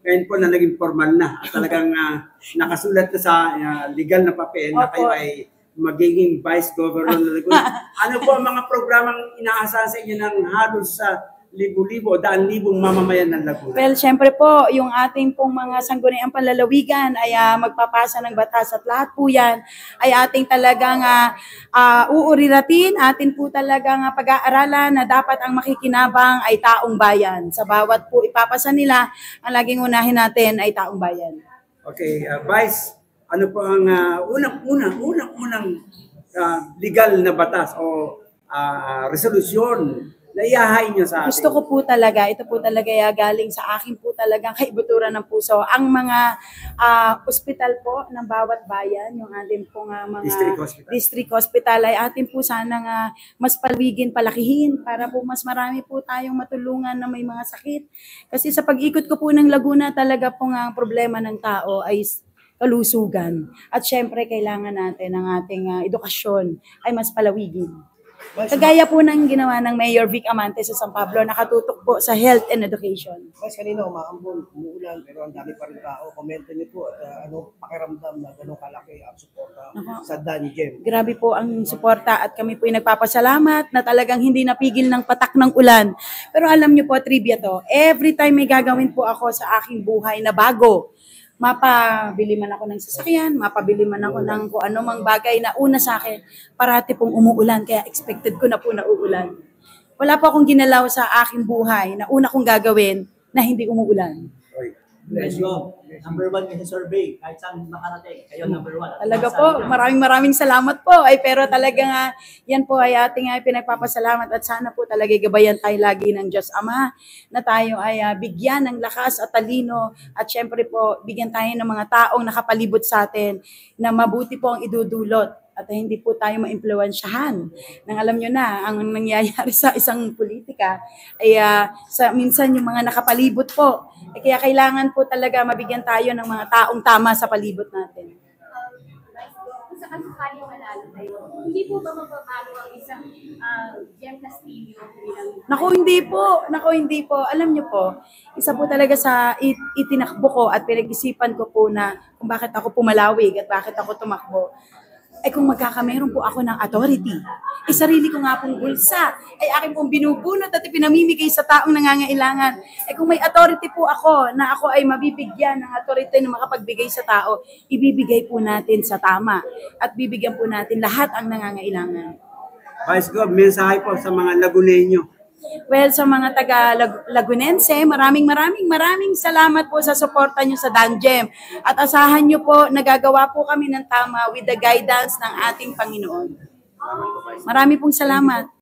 ngayon po na naging formal na at talagang nakasulat na sa legal na papel na kayo ay magiging Vice Governor ng Laguna. Ano po ang mga programang inaasahan sa inyo ng halos sa libo-libo, daan-libong mamamayan ng Laguna? Well, syempre po, yung ating pong mga sangguniang panlalawigan ay magpapasa ng batas at lahat po yan ay ating talagang uuriratin, atin po talagang pag-aaralan na dapat ang makikinabang ay taong bayan. Sa bawat po ipapasa nila, ang laging unahin natin ay taong bayan. Okay, Vice, ano po ang unang legal na batas o resolusyon na iahain nyo sa atin? Gusto ko po talaga, ito po talaga galing sa akin po talagang kaibuturan ng puso. Ang mga ospital po ng bawat bayan, yung ating pong mga district hospital ay atin po sanang mas palwigin, palakihin para po mas marami po tayong matulungan na may mga sakit. Kasi sa pag-ikot ko po ng Laguna, talaga pong ang problema ng tao ay kalusugan. At syempre, kailangan natin ang ating edukasyon ay mas palawigin. Kagaya po ng ginawa ng Mayor Vic Amante sa San Pablo, nakatutok po sa health and education. Mas kanina umaambon, umuulan, pero ang dami pa rin tao. Komento niyo po, ano pakiramdam na gano'ng kalaki ang suporta sa DanGem? Grabe po ang suporta at kami po ay nagpapasalamat na talagang hindi napigil ng patak ng ulan. Pero alam niyo po, trivia to, every time may gagawin po ako sa aking buhay na bago, mapabili man ako ng sasakyan, mapabili man ako ng kung ano mang bagay na una sa akin, parati pong umuulan, kaya expected ko na po na uulan. Wala po akong ginalaw sa aking buhay na una kong gagawin na hindi umuulan. Bless you. Number 1 in the survey. Kahit saan makarating, kayo number 1. Talaga po, maraming salamat po. Pero talaga yan po ay ating pinagpapasalamat at sana po talaga gabayan tayo lagi ng Diyos Ama na tayo ay bigyan ng lakas at talino at syempre po bigyan tayo ng mga taong nakapalibot sa atin na mabuti po ang idudulot at hindi po tayo maimpluwensyahan. Nang alam nyo na, ang nangyayari sa isang politika ay minsan yung mga nakapalibot po. Kaya kailangan po talaga mabigyan tayo ng mga taong tama sa palibot natin. Kung sakali manalo tayo, hindi po ba mababago ang isang Gem Castillo bilang... Naku, hindi po. Alam nyo po, isa po talaga sa itinakbo ko at pinag-isipan ko po na kung bakit ako pumalawig at bakit ako tumakbo. Ay kung magkakameron po ako ng authority, sarili ko nga pong bulsa, ay akin pong binubunot at ipinamimigay sa taong nangangailangan. Kung may authority po ako na ako ay mabibigyan ng authority na makapagbigay sa tao, ibibigay po natin sa tama at bibigyan po natin lahat ang nangangailangan. Vice Gov, mensahe po sa mga Lagunenyo. Well, sa mga taga-Lagunense, maraming salamat po sa suporta nyo sa DanGem. At asahan nyo po, nagagawa po kami ng tama with the guidance ng ating Panginoon. Marami pong salamat.